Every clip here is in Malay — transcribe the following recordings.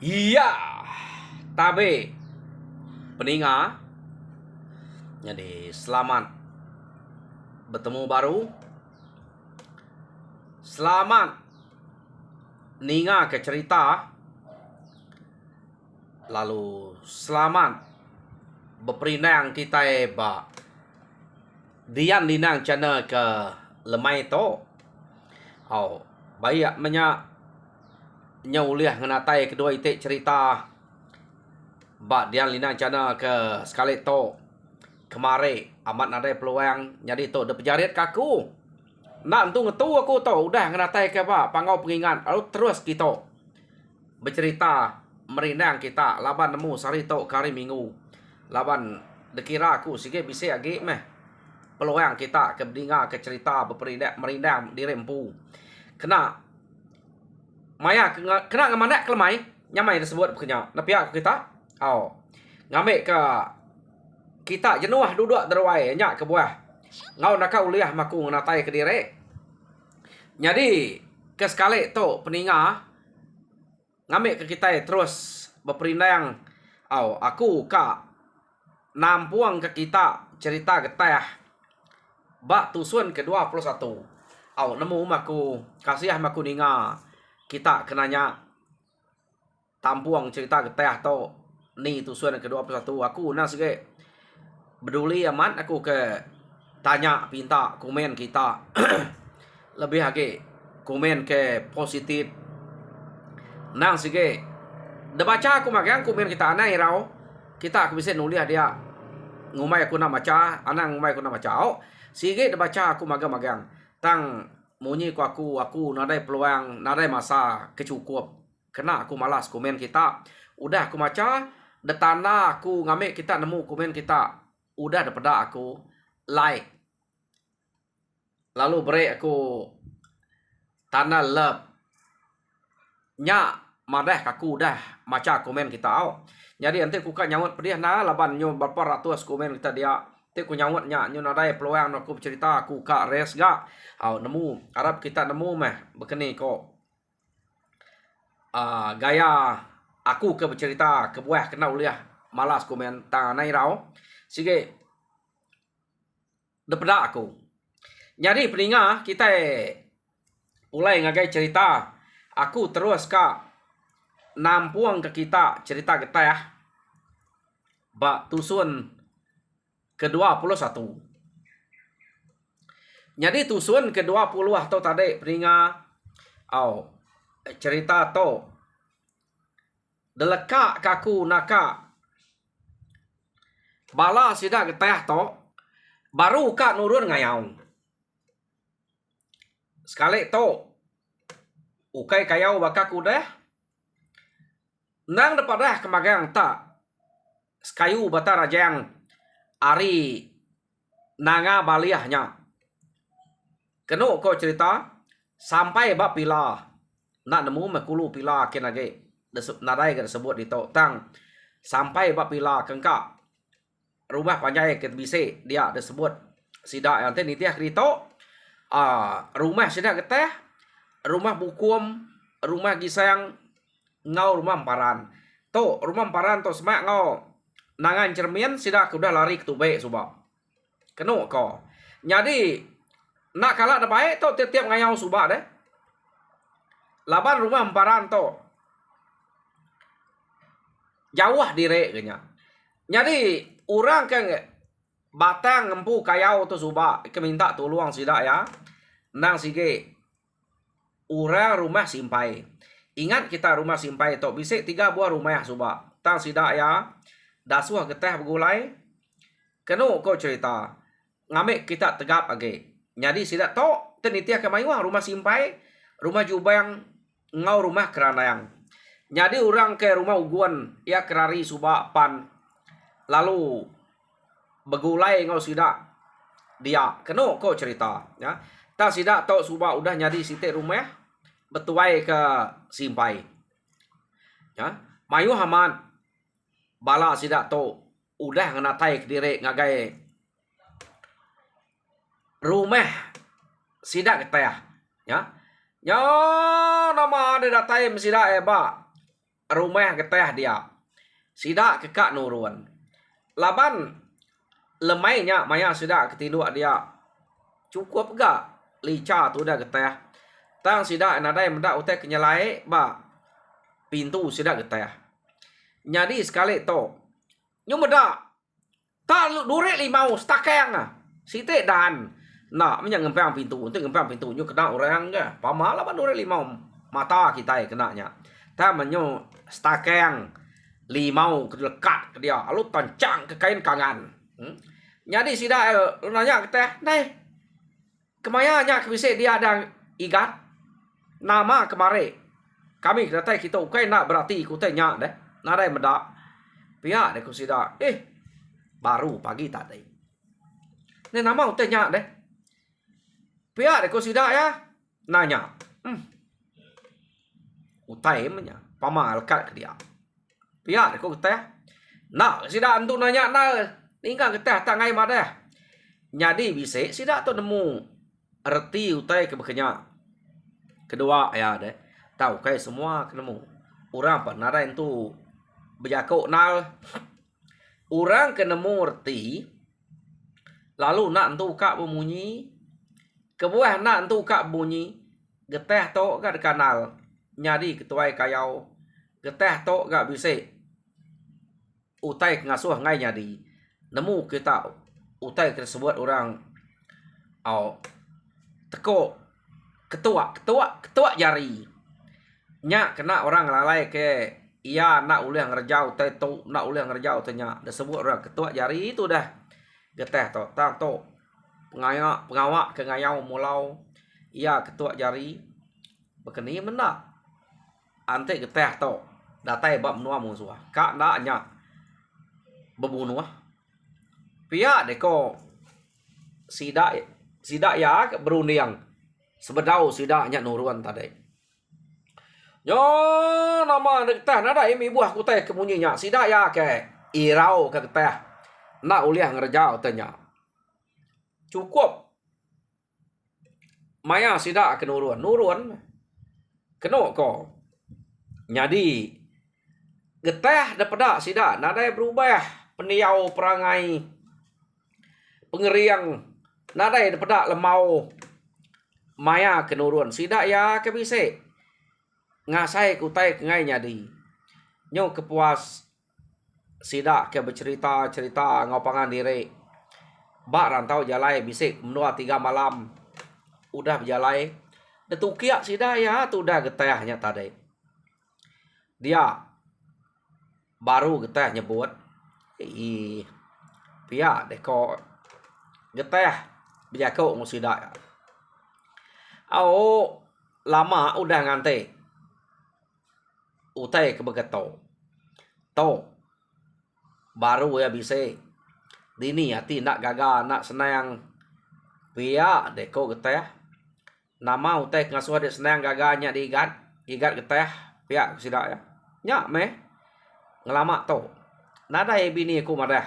Iya, tabe peninga. Jadi selamat bertemu baru. Selamat ninga ke cerita. Lalu selamat berperinang kita ba dian dinang channel ke lemai to. Baik uliah ngenatai kedua itik cerita ba dian linang channel ke sekali to kemari amat nadai peluang jadi to de pejarit kaku nak tu ngetu aku to udah ngenatai ke ba pangau pengingat lalu terus kita bercerita merinang kita laban nemu sari to kari minggu laban dekira aku sige bisa agi meh peluang kita ke berdinga ke cerita berperindak merindang dirempu kena maya kena ngamana kelemai nyamai tersebut punya napia kita ngambil ke kita jenuah duduk derwai nyak ke buah ngau nak uliah maku natai ke dire jadi ke sekali tu peninga ngambil ke kita terus berperindang aku ka nampuang ke kita cerita getah bak tusun ke-21 nemu maku kasih maku ninga kita kenanya tampuang cerita getah to ni tusun ke-21 aku nak sige peduli amat aku ke tanya pinta komen kita lebih lagi komen ke positif nang sige baca aku magang komen kita anai rau kita aku bisa nulis dia ngumai aku nak baca anang ngumai aku nak baca sige baca aku magang tang munyi ku aku nadai peluang nadai masa kecukup kena aku malas komen kita udah aku baca detana aku ngambil kita nemu komen kita udah daripada aku like lalu beri aku tanda love nya madah aku udah baca komen kita jadi nanti aku kan nyawat pedih na laban nyo berapa ratus komen kita dia nanti aku nyawat nya nyo nadai peluang aku bercerita aku ka res ga nemu harap kita nemu meh bekeni kok gaya aku ke bercerita ke buah kena uliah malas komen tanai rau sige daripada aku jadi peninga kita mulai ngagai cerita aku terus ka nampuang ke kita cerita getah bak tusun ke-21 jadi tusun ke-20 atau tadi peninga cerita to deleka kaku naka bala sida getah to baru ka nurun ngayau sekali to ukai kayau baka kudah nang daripada kemagang tak kayu bata rajang ari nanga baliahnya kenu ko cerita sampai bak pila nak nemu mekulu pila ken lagi nadai ke sebut di to tang sampai bak pila kengka rumah panjai ke bise dia disebut sida yang teh nitiah krito rumah sida geteh rumah bukum rumah gisang ngau rumah emparan to rumah emparan to semak ngau nangan cermin sida udah lari ke tube suba kenu ko jadi nak kalah ada baik to tiap-tiap ngayau suba deh laban rumah emparan to jauh dire kenya jadi orang kan batang empu kayau tu suba keminta tolong sida ya nang sige orang rumah simpai ingat kita rumah simpai to bisa 3 buah rumah suba tang sida ya dasuah getah begulai kenu ko cerita ngambil kita tegap age jadi sida to tenitiah kemayuah rumah simpai rumah jubang ngau rumah keranayang jadi orang ke rumah uguan ya kerari suba pan lalu begulai ngau sida dia kenu ko cerita ya ta sida to suba udah nyadi site rumah betuai ke simpai ya mayu haman bala sida to udah ngenatai ke dire ngagai rumah sida ketah ya nama ada datai sida eba rumah geteh dia. Sida kekak nurun. Laban lemainya maya sida ketiduk dia. Cukup gak lica tu dah geteh. Tang sida nadai mendak utek kenyalai ba pintu sida geteh. Jadi sekali to. Nyu medak. Tak durek limau stakeng ah. Site dan nak menyangempang pintu untuk ngempang pintu nyu kena orang ke. Pamala ban durek limau mata kita kenanya. Ta menyu stakeng limau lekat ke dia. Lalu tancang ke kain kangan. Jadi sida nanya ke teh, "Nai, kemayanya kebise dia ada igat nama kemari. Kami kata kita ukai nak berarti ikutnya deh. Nadai medak. Pihak deh kusida. Baru pagi tadi. Ini nama utenya deh. Pihak deh kusida ya. Nanya. Utai menya. Pamal kat ke dia. Pihak deh kuteh. Nak sida untuk nanya nak. Tinggal keteh tangai madah. Jadi bisa sida tu nemu erti utai kebekenya. Kedua ya deh. Tahu kai semua kenemu. Orang pernah itu berjakuk nal. Orang kenemu erti. Lalu nak entu kak bemunyi. Kebuah nak entu kak bunyi. Geteh to gak kanal. Nyadi ketuai kayau. Geteh to gak bisa. Utai ngasuh ngai nyadi. Nemu kita utai tersebut orang teko ketua jari nya kena orang lalai ke ia nak uleh ngerjau utai tu nak uleh ngerjau tanya disebut orang ketua jari itu dah geteh to tang to pengawak ke ngayau mulau ia ketua jari bekeni mena ante geteh to datai bab menua musuh kak nak nya bebunuh pihak deko sida ya berunding sebedau sida nya nuruan tadi. Yo nama teh nada imi buah ku teh kemunyinya sida ya ke irau ke teh nak uliah ngerjau tanya. Cukup maya sida ke nurun keno ko. Jadi geteh daripada sida nada berubah peniau perangai pengeriang nadai daripada lemau maya kenurun sida ya kebise ngasai kutai kengai nyadi nyo kepuas sida ke bercerita ngopangan diri bak rantau jalai bisik menua 3 malam udah berjalai detukiak sida ya tu udah getehnya tadi dia baru geteh nyebut pihak deko geteh berjakuk musida. Lama udah ngante. Utai ke begeto. To. Baru ya bisa. Dini hati nak gagal, nak senang. Pia deko geteh. Nama utai ngasuh ada senang gagalnya di igat. Igat geteh. Pia musida ya. Nyak meh. Ngelama to. Nada ya bini aku madah.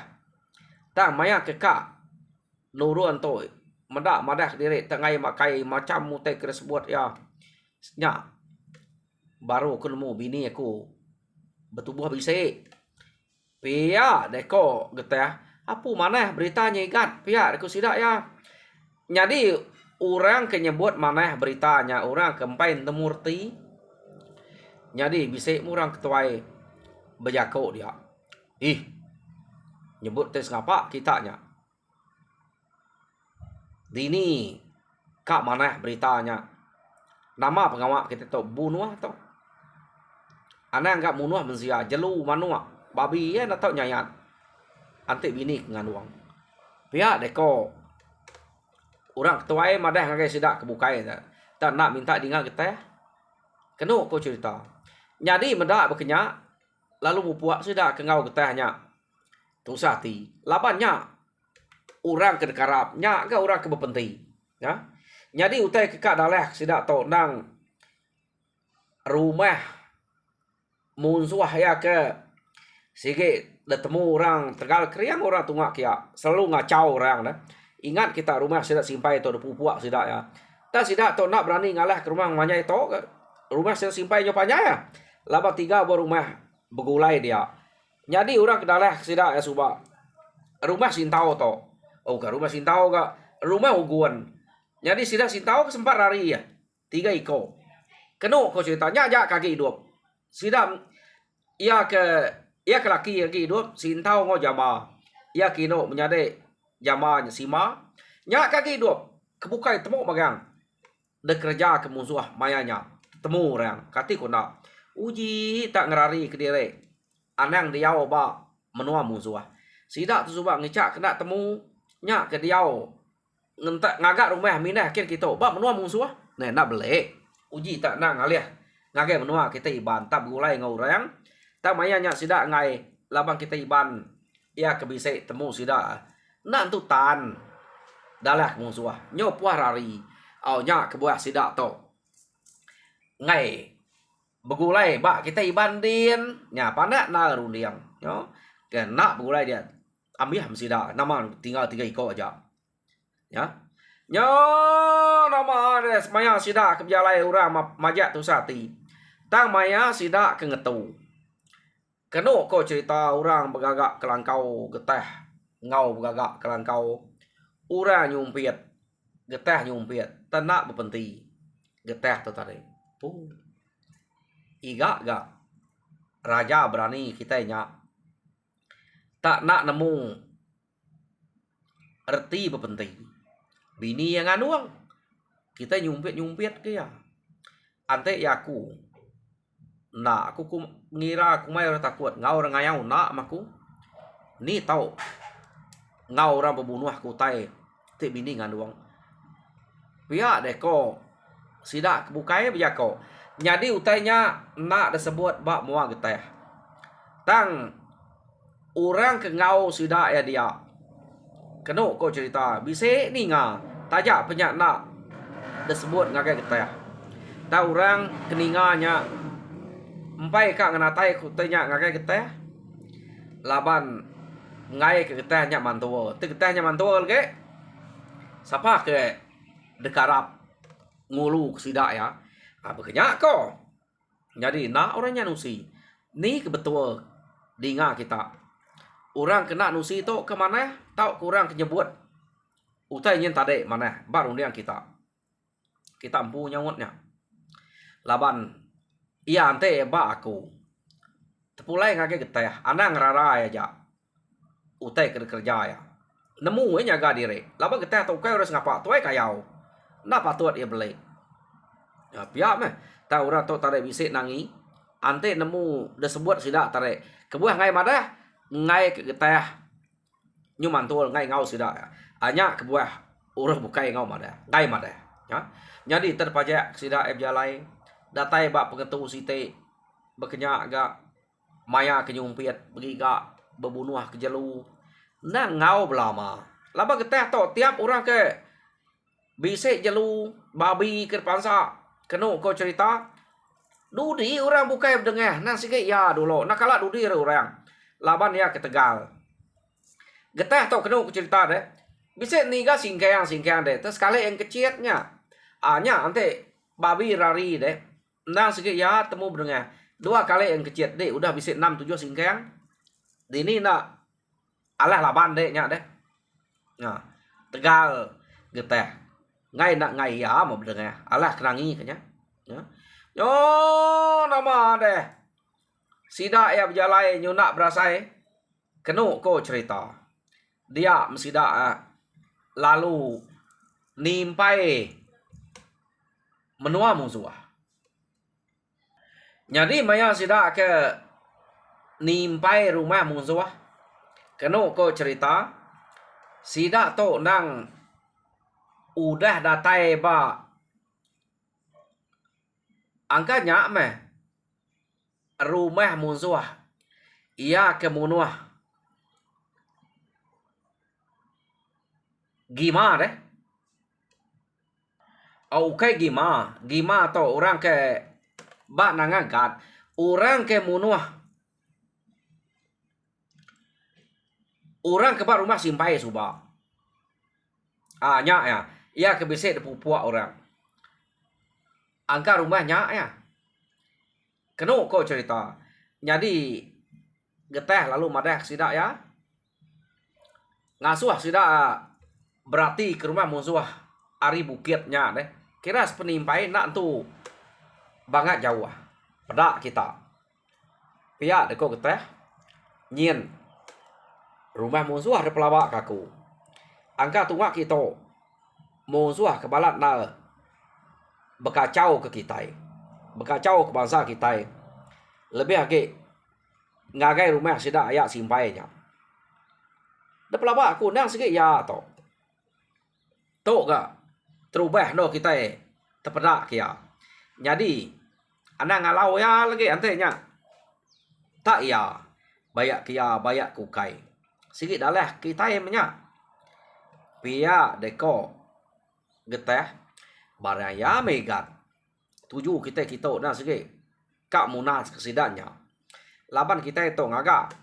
Tang maya kekak. Nurun to mendak madah diri tengai makai macam mutai tersebut ya nya baru aku nemu bini aku bertubuh bisa pia deko geteh apa mana beritanya ikat pia deko sidak ya jadi orang kenyebut mana beritanya orang kempain temurti jadi bisa orang ketuai berjakuk dia nyebut tes ngapa kitanya Dini kak mana beritanya nama pengawak kita tu bunuh tu anak enggak bunuh mensia jelu manua babi ya nak tahu nyayat antik bini dengan uang pihak deko orang ketuai madah ngagai sidak kebukai tak nak minta tinggal kita kena ko cerita jadi mendak berkenyak lalu mupuak sidak kengau getahnya tusah ti labannya orang kedekarap nya ke orang ke berpenti ya jadi utai kekak daleh sidak tau nang rumah munsuah ya ke sige detemu orang tegal kriang orang tungak kia selalu ngacau orang dah ingat kita rumah sidak simpai to pupuak sidak ya ta sidak to nak berani ngalah ke rumah manyai to rumah sidak simpai nyopanya ya Laba 3 rumah begulai dia. Jadi orang kedalah sida ya suba. Rumah sintau to. Oh ka rumah sintau ka rumah uguan. Jadi sida sintau sempat lari ya. 3 iko. Keno ko ceritanya aja kaki hidup. Sida ia ke laki hidup sintau ngo jama. Ia kino menyade jama sima. Nya kaki hidup. Kebukai temu magang. De kerja ke musuh mayanya. Temu orang. Kati ko na. Uji tak ngerari ke dire. Anang diau ba menua musuh. Sida tu subak ngecak kena temu nya ke diau. Ngentak ngagak rumah minah kir kita ba menua musuh. Nah nak beli. Uji tak nak ngalih. Ngagai menua kita iban tak gulai ngau orang. Tak mayanya sida ngai labang kita iban ia kebisai temu sida. Nak tu tan. Dalah musuh. Nyo puah rari. Au nya ke buah sida to. Ngai begulai ba kita ibandin nya panak na rundiang yo kena begulai dia ambil hamsida nama tinggal 3 ekor aja ya nyo nama ada maya sida ke jalai urang majak tu sati tang maya sida ke ngetu keno ko cerita orang begagak kelangkau getah ngau begagak kelangkau urang nyumpiat getah nyumpiat tenak berpenti getah tu tadi iga ga raja berani kita nya tak nak nemu erti berpenting bini yang anuang kita nyumpit ke ya ante ya aku nak aku ngira aku mai orang takut ngau orang ngayau nak maku ni tahu ngau orang pembunuh aku tai te bini nganuang pihak deko sidak bukai biar ko. Jadi utainya nak disebut bak mua getah. Tang orang ke ngau sida ya dia. Keno ko cerita bise ni nga tajak penyak nak disebut ngagai getah. Ta orang keninganya empai ka nganatai ku tanya ngagai getah. Laban ngai ke getah nya mantua. Te getah nya mantua ke. Siapa ke dekarap ngulu sida ya. Bekenyak ko. Jadi nak orangnya nusi. Ni kebetul dinga kita. Orang kena nusi tu ke mana? Tahu kurang kenyebut. Utai nyen tade mana? Baru dia kita. Kita ampu nyawutnya. Laban iya ante ba aku. Tepulai ngake getah. Anang rara aja. Utai kerja ya. Nemu nyaga diri. Laban getah tu kai harus ngapa? Tuai kayau. Nak patut ia beli. Ya pihak mah tahu orang tu tarik bisik nangi ante nemu disebut sida tarik kebuah ngai madah ngai ke getah nyuman tu ngai ngau sida hanya kebuah urus bukai ngau madah ngai madah ya jadi terpajak sida jalai datai bak pengetu site berkenyak agak maya kenyumpiat pergi gak berbunuh ke jelu nang ngau belama laba getah tu tiap orang ke bisik jelu babi ke pansa keno ko cerita dudi orang bukai berdengah nang sikit ya dulu nak kalah dudi orang laban ya ke Tegal getah tau keno ko cerita deh bisa niga singkayang deh terus sekali yang kecilnya anya ante babi rari deh nang sikit ya temu berdengah 2 kali yang kecil deh udah bisa 6 7 singkayang di ini nak alah laban deh nya deh nah Tegal getah ngai nak ngai ya mau berdengah alah kenangi kanya ya yo nama deh sida ya berjalai nyunak berasai kenu ko cerita dia mesida lalu nimpai menua musuh jadi maya sida ke nimpai rumah musuh kenu ko cerita sida to nang udah datai ba angkanya meh rumah musuh ia kemunuh gimana deh okay gima to orang ke ba nangagat orang ke munuh orang ke ba rumah simpai suba nya ya ia kebisik de pupuk orang angka rumahnya ya Keno ko cerita. Jadi geteh lalu madah sidak ya. Ngasuh sidak berarti ke rumah musuh ari bukitnya deh. Kira sepenimpai nak tu banget jauh. Pedak kita. Pihak deko geteh nyin rumah musuh ada pelawak kaku. Angka tungak kita musuh kebalat na berkacau ke kita. Berkacau ke bangsa kita. Lebih lagi ngagai rumah sidak ayak simpainya. Da pelawak aku nang sikit ya to. Tok gak terubah no kita terpedak kia. Jadi anak ngalau ya lagi antenya. Tak ya bayak kia bayak kukai. Sikit dalah kita menya. Pia deko geteh barang ya megat. Tuju kita nang sikit kak munas kesidanya. Laban kita itu ngagak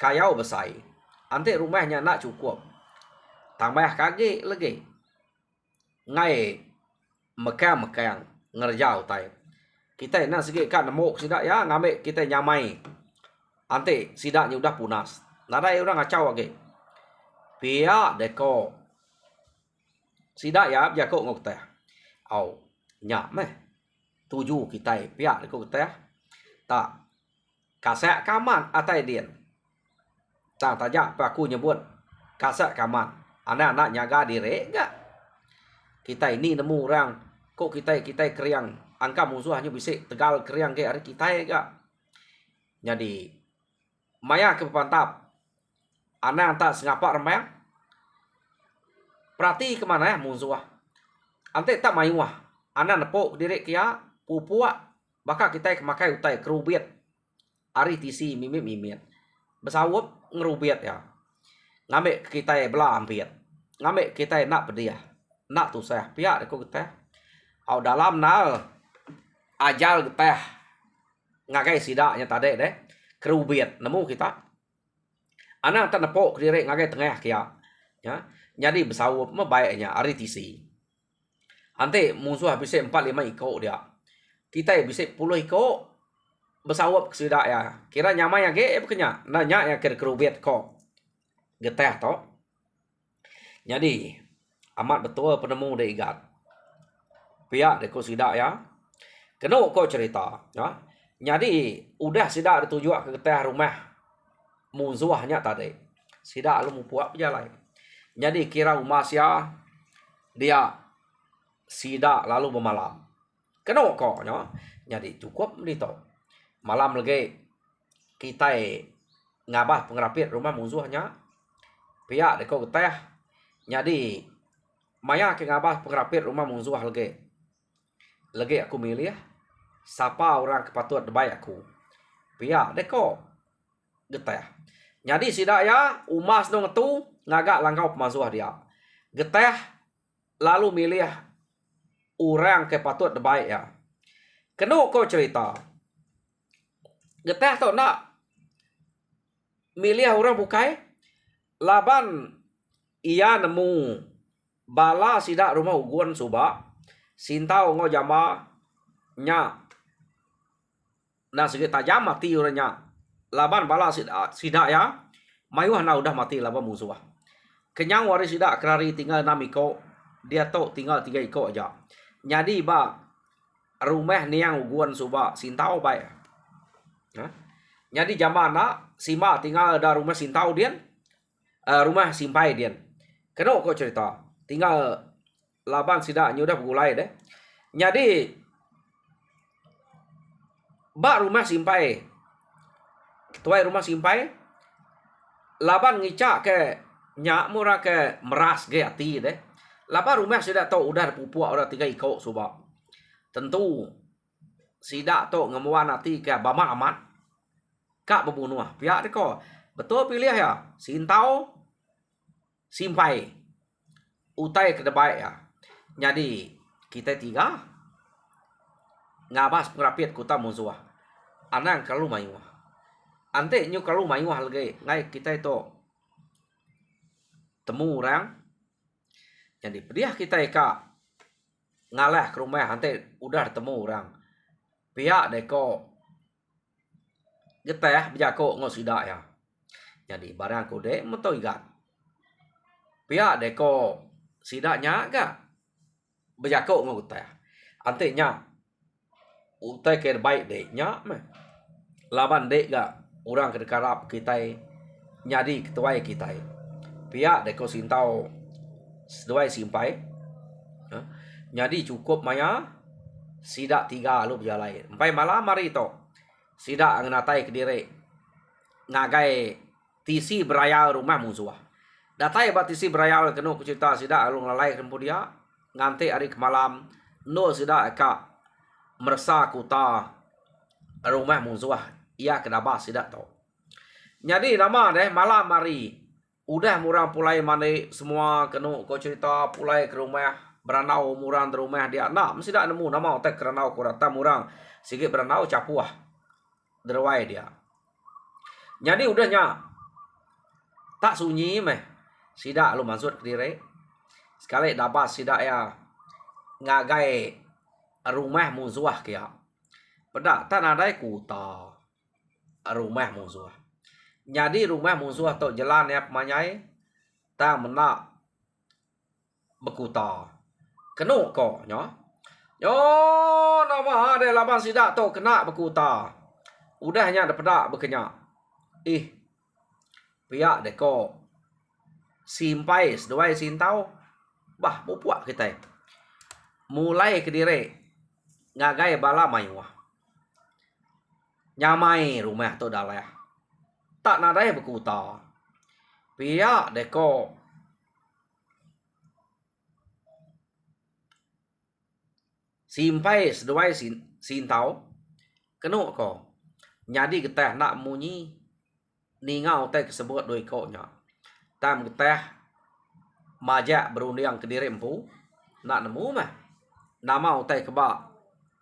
kayau besai. Ante rumahnya nak cukup. Tambah kaki lagi. Ngai mekang ngerjau tay. Kita nak sikit kan nemuk sidak ya ngambil kita nyamai. Ante sidaknya udah punas. Nadai orang ngacau lagi. Pia deko sidak ya biar kok ngok teh. Au nyak meh. Tuju kita pia deko teh. Tak kasak kaman atai dien. Tak tajak aku nyebut kasak kaman. Anak-anak nyaga diri enggak. Kita ini nemu orang. Kok kita keriang. Angka musuh hanya bisa tegal keriang ke hari kita enggak. Jadi maya ke pantap. Anak tak sengapak remang. Perhati kemana ya musuh. Ante tak mayuah. Anak nepuk diri kia pupuak. Baka kita kemakai utai kerubit. Ari tisi mimit. Bersawap ngerubiat ya. Ngambil kita belah ampiat. Ngambil kita nak pediah. Nak tusah. Pihak deko kita. Au dalam nal. Ajal kita. Ngagai sidaknya tadi deh. Kerubiat. Nemu kita. Anak tak nepuk diri ngagai tengah kia. Ya. Jadi bersawap baiknya. Ari tisi. Nanti musuh bisa 4-5 ikut dia. Kita bisa 10 ikut. Bersawap sidak ya. Kira nyamai yang ke kenya. Nanya yang kira kerubit kok. Geteh to. Jadi amat betul penemu de igat. Pihak deko sidak ya. Keno kok cerita ya. Jadi udah sidak dituju ke geteh rumah musuhnya tadi. Sidak lu mupuak berjalan. Jadi kira rumah sia dia sidak lalu bermalam. Keno kok ya. Jadi cukup dito. Malam lagi kita ngabah pengerapit rumah musuhnya. Pihak deko geteh. Jadi maya ke ngabah pengerapit rumah musuh lagi. Lagi aku milih siapa orang kepatut debai aku. Pihak deko geteh. Jadi sidak ya umas dong tu ngagak langkau pemasuh dia. Geteh lalu milih orang kepatut debai ya. Keno kau cerita. Geteh tu nak milih orang bukai. Laban ia nemu bala sidak rumah uguan subak. Sintau ngo jama nya. Nah segi tajam mati orangnya. Laban bala sidak ya. Mayuh na udah mati laban musuh. Kenyang waris sidak kerari tinggal 6 ikut. Dia tu tinggal 3 ikut aja. Jadi ba rumah ni yang uguan subak sintau baik. Nah, jadi zaman nak sima tinggal ada rumah sintau dia, rumah simpai dia. Kena kok cerita, tinggal laban sidak nyudah begulai deh. Jadi bak rumah simpai, tuai rumah simpai, laban ngicak ke nyak murah ke meras ke hati deh. Laban rumah sidak tu udah pupuak udah 3 ikut subak. Tentu sidak tu ngemuan hati ke bama amat. Kak berbunuh. Pihak deko. Betul pilih ya. Sintau. Simpai. Utai ke debai ya. Jadi kita 3. Ngabas pengerapit kuta musuh. Anang kalau mayuah. Ante nyu kalau mayuah lagi. Ngai kita itu. Temu orang. Jadi pediah kita kak. Ngalah ke rumah. Ante udah temu orang. Pihak deko. geteh berjakok ngau sidak ya. Jadi barang kode metoi gat. Pihak deko sidaknya gak berjakok ngau geteh. Antiknya utai ke baik deknya meh. Laban dek gak orang kedekarap kita nyadi ketuai kita. Pihak deko sintau seduai simpai. Nyadi cukup maya sidak 3 lu berjalai. Empai malam hari to. Sidak nganatai kediri. Ngagai tisi berayal rumah musuh. Datai bat tisi berayal kena cerita sidak alung lalai kemudian nganti hari kemalam no sidak ka mersa kuta rumah musuh. Ia kenapa sidak to. Jadi nama deh malam hari udah murang pulai mane semua kena kau cerita pulai ke rumah beranau murang di rumah dia. Nak mesti dak nemu nama otak keranau kurata murang sikit beranau capuah derwai dia. Jadi udahnya tak sunyi meh. Sidak lu maksud ke diri. Sekali dapat sidak ya ngagai rumah musuh kia. Pedak tak nadai kuta rumah musuh. Jadi rumah musuh atau jalan ya pemanyai tak menak bekuta. Kena ko nyo. Yo nama ada laban sidak tu kena bekuta. Udahnya ada pedak berkenyak. Pihak deko simpai seduai sintau. Bah pupuak kita. Mulai ke diri ngagai bala mayuah. Nyamai rumah tu daleh. Tak nadai berkuta. Pihak deko simpai seduai sintau. Kena ko. Jadi kita nak munyi ningau teh kesebut doi ko nya. Tam kita majak berunding ke diri empu. Nak nemu mah. Nama teh keba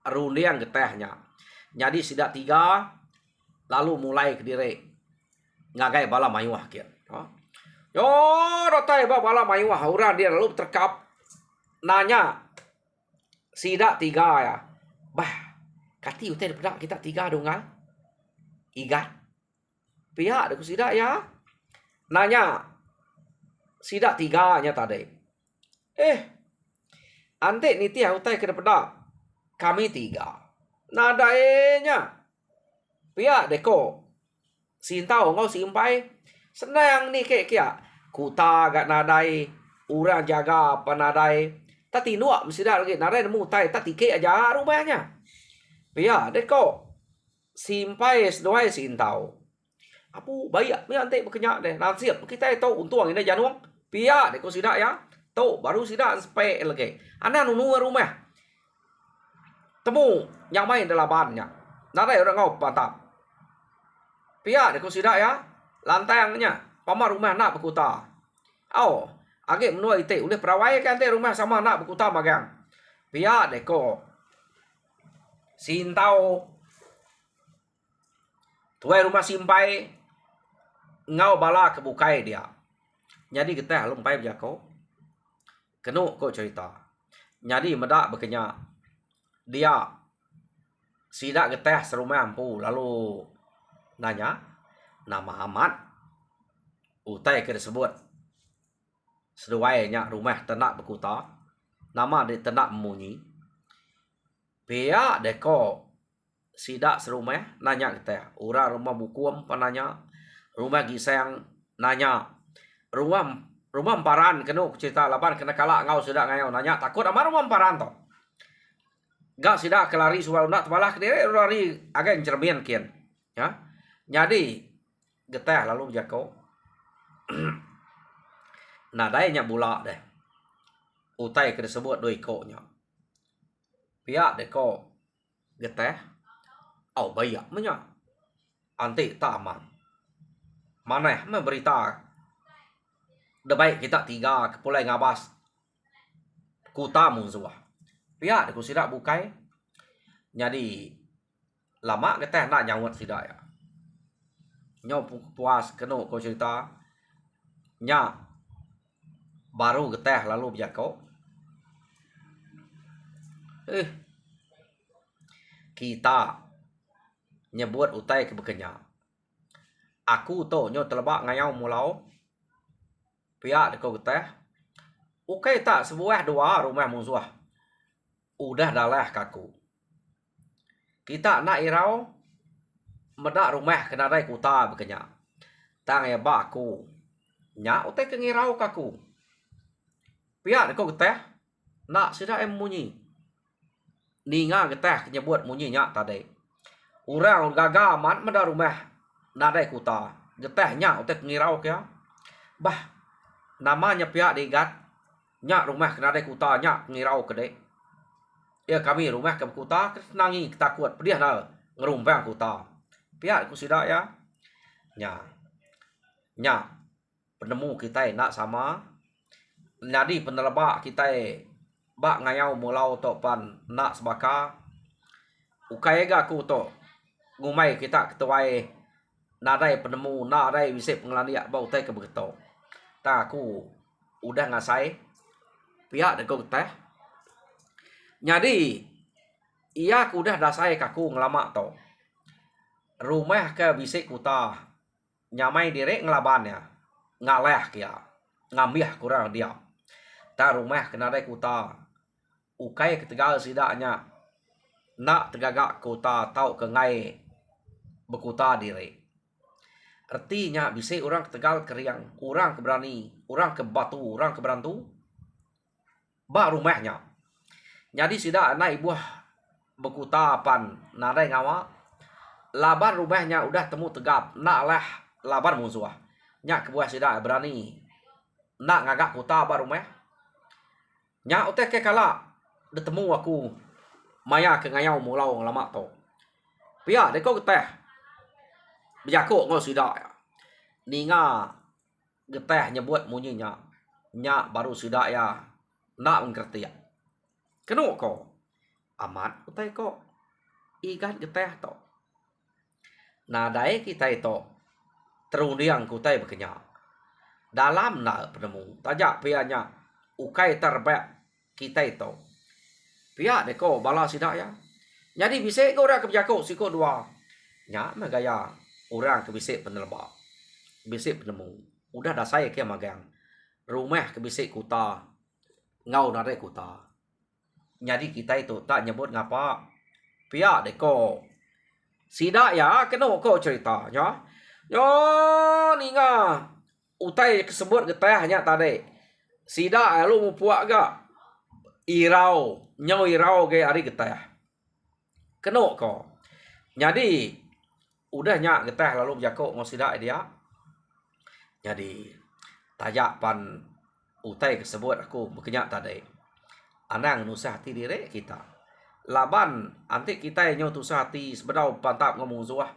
rundiang getehnya. Jadi sidak 3 lalu mulai ke diri ngagai bala mayuah kia. Yo rotai bala mayuah orang dia lalu terkap nanya sidak 3 ya. Bah kati utai bedak kita 3 dongal. Igat. Pihak deku sidak ya. Nanya sidak 3 nya tadi. Ante niti utai ke bedak. Kami 3. Nadaenya. Pihak deko sintau ngau simpai senang ni kek kia. Kuta gak nadai orang jaga penadai. Tati nuak mesti dah lagi nadai nemu tai tati kek aja rumahnya. Pihak deko simpai seduai sintau. Apu bayak mi ante berkenyak deh. Nanti siap kita tahu untung ini januang. Pihak deko sidak ya. Tahu baru sidak sampai lagi. Anak nunu rumah. Temu yang main dalam bannya. Nadai orang ngau pantap. Pihak deko sidak ya. Lantangnya. Pama rumah nak berkuta. Agak menua ite. Oleh perawai kan ante rumah sama nak berkuta magang. Pihak deko sintau. Tuai rumah simpai. Ngau bala kebukai dia. Jadi kita lumpai berjako. Kena kok cerita. Jadi medak berkenyak. Dia sidak geteh serumah ampu. Lalu nanya. Nama Ahmad. Utai ke disebut. Seduainya rumah tenak berkuta. Nama dia tenak memunyi. Pihak deko sidak serumah nanya kita. Orang rumah bukuam penanya. Rumah giseng nanya. Rumah emparan kena cerita lapan kena kalak ngau sidak ngau nanya. Takut ama rumah emparan to. Gak sidak kelari suara nak tebalah ke diri. Lari agak cermin kian. Ya. Jadi geteh lalu berjako. Nadainya bulak deh. Utai ke disebut doi koknya. Pihak deko geteh. Bayak menya. Antik tak aman. Mana berita. Debaik kita 3 kepulai ngabas. Kuta musuh. Pihak deko sidak bukai. Jadi lama geteh nak nyawat sidak ya. Nyo puas kena kau cerita. Nya baru geteh lalu berjako. Kita nyebut utai ke berkenyak. Aku to nyo telebak ngayau mulau. Pihak deko geteh. Ukai tak sebuah dua rumah musuh. Udah dalah kaku. Kita nak irau. Medak rumah kena dai kuta berkenyak. Tang ya baku. Nya utai kengirau kaku. Pihak deko geteh. Nak sida em munyi. Ninga geteh nyebut munyi nyak tadi. Orang gagal amat medak rumah. Nadai kuta. Geteh nyak utai kengirau kya. Bah. Namanya pihak digat. Nyak rumah kena dai kuta nyak kengirau kedek. Ya kami rumah ke kuta nangi takut pedih dah ngerumpang kuta. Pihak ku sida ya. Nya penemu kita nak sama. Jadi penelebak kita bak ngayau mulau topan nak sebaka. Ukai ga ku to. Ngumai kita ketuai nadai penemu nadai wisip pengelaniak bau tai ke begeto. Ta aku udah ngasai. Pihak deko teh. Jadi ia aku udah dasai kaku ngelamak to. Rumah ke bisik kuta. Nyamai direk ngelabannya. Ngaleh kia. Ngamih kurang dia. Ta rumah kena dai kuta. Ukai ketegal sidaknya. Nak tegagak kuta tau ke ngai bekuta direk. Artinya bisik orang ketegal keriang. Orang keberani. Orang kebatu. Orang keberantu. Ba rumahnya. Jadi sidak anak ibu bekuta pan nadai ngawa. Laban rumahnya udah temu tegap. Nak lah laban musuh. Nyak kebuah sidak berani. Nak ngagak kuta ba rumah. Nyak utek ke kala. Detemu aku. Maya ke ngayau mulau ngelamak to. Pia deko geteh. Berjakuk ngol sidak. Ninga geteh nyebut munyi nyak. Nyak baru sidak ya. Nak mengerti ya. Kenapa kau? Amat utai kau. Igat geteh to. Nadai kita itu. Terundiang kutai berkenyak. Dalam nak penemu. Tajak pianya. Ukai terbek kita itu. Pihak deko bala sidak ya. Jadi bisik kau orang kebijakuk sikut dua. Nyak megaya. Orang kebisik penelebak. Bisik penemu. Udah dah saya kia magang. Rumah kebisik kuta. Ngau nadai kuta. Jadi kita itu tak nyebut ngapa. Pihak deko. Sidak ya. Kenapa kau cerita ya. Yo ninga. Utai kesebut getahnya tadi. Sidak lu mau puak gak. Irau. Nyau irau ke hari getah. Kenapa kau. Jadi. Udah nyak getah lalu berjakuk mau sidak dia. Jadi. Tajak pan. Utai kesebut aku berkenyak tadi. Anang nusah hati direk kita. Laban antik kita yang nyaw tusah hati sebedau pantap ngomong zuah.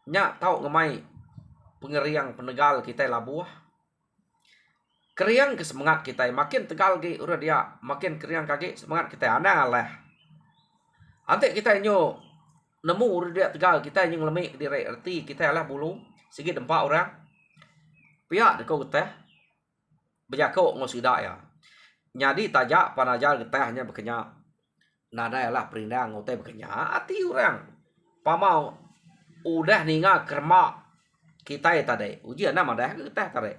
Nyak tau ngemai pengeriang penegal kita labuah. Keriang ke semangat kita makin tegal ke urut dia, makin keriang kaki semangat kita anang lah. Antik kita nyaw nemu urut dia tegal kita yang lemik direk erti kita lah bulu sikit dempak orang. Pihak deko geteh berjakuk ngosidak ya. Jadi tajak panajal getahnya berkenyak. Nada lah perindang ngotai berkenyak. Hati orang. Pamau. Udah ninga kermak. Kita tadi. Ujian nak madah ke getah tadi.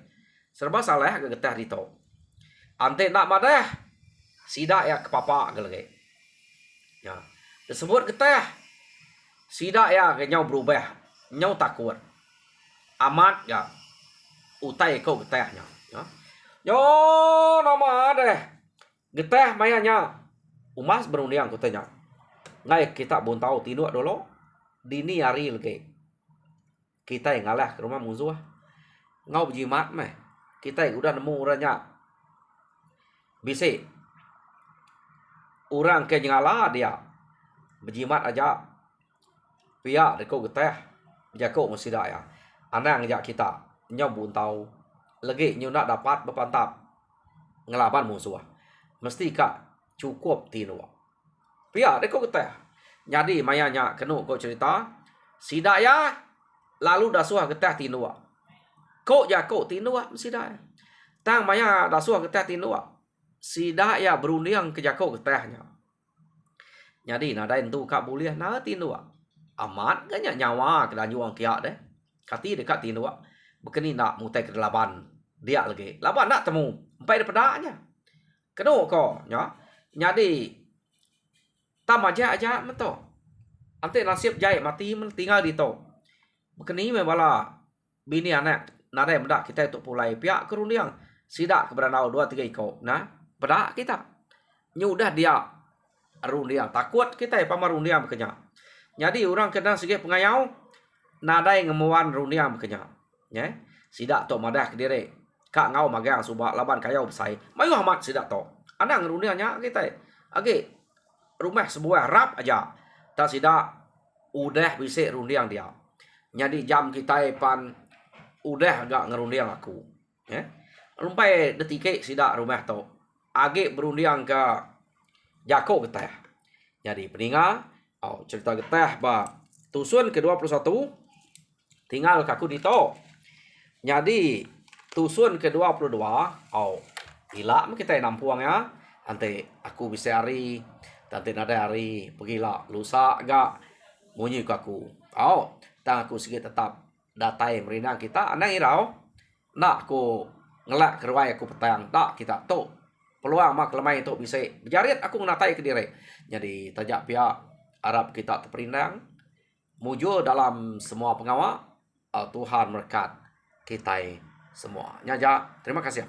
Serba salah ke getah dito. Ante nak madah. Sidak ya ke papa ke lagi. Ya. Disebut getah. Sidak ya ke nyau berubah. Nyau takut. Amat ya. Utai kau getahnya. Ya. Yo nama deh. Geteh mayanya. Umas berundiang kutanya. Ngai kita bon tahu tinuk dulu. Dini hari lagi. Kita yang ngalah ke rumah musuh. Ngau berjimat meh. Kita yang udah nemu orangnya. Bisik. Orang ke ngalah dia. Berjimat aja. Pihak deko geteh. Berjakuk mesti dak ya. Anang ajak kita. Nyau bon tahu. Lagi nyu nak dapat berpantap ngelaban musuh. Mesti kak cukup tinu. Pihak deko geteh. Jadi mayanya kenu kau cerita. Sidak ya lalu dah suah geteh tinu. Kau jakuk tinu mesti dah. Tang maya dah suah geteh tinu. Sidak ya berundiang ke jakuk getehnya. Jadi nadai tu kak boleh na tinu. Amat ganya nyawa kedan juang kiak deh. Kati dekat tindua. Bekeni nak mutai ke laban. Dia lagi. Laban nak temu. Sampai pedaknya. Keno ko. Ya. Jadi. Tam aja mento. Ante nasib jai mati tinggal di to. Bekeni membala. Bini anak. Nadai mendak kita untuk pulai. Pihak kerundiang. Sidak keberanau 2-3 ikut. Nah. Pedak kita. Nyudah dia. Rundiang. Takut kita pamar rundiang berkenyak. Jadi orang kena segi pengayau. Nadai ngemuan rundiang berkenyak. Ya. Sidak to madah ke diri. Kak ngau magang subak laban kayau besai. Mayu amat sidak to. Anang rundiangnya kita. Agi. Rumah sebuah rap aja. Tak sidak. Udah bisa rundiang dia. Jadi jam kita pan. Udah agak ngerundiang aku. Ya. Rumpai detik sidak rumah to. Agi berundiang ke. Jako getah. Jadi peninga. Cerita getah ba. Tusun ke-21. Tinggal kaku dito. Jadi tusun ke-22. Gila kita nampuang ya. Nanti aku bisa hari. Nanti nada hari. Pergilah. Lusa agak. Munyi kaku. Tang aku sikit tetap. Datai merinang kita. Anang irau. Nak aku ngelak kerwai aku petang. Tak kita tu. Peluang mak lemai itu bisa berjarit aku menatai ke diri. Jadi tajak pihak Arab kita terperindang. Mujur dalam semua pengawal. Tuhan berkat kita semua. Nyaja, terima kasih.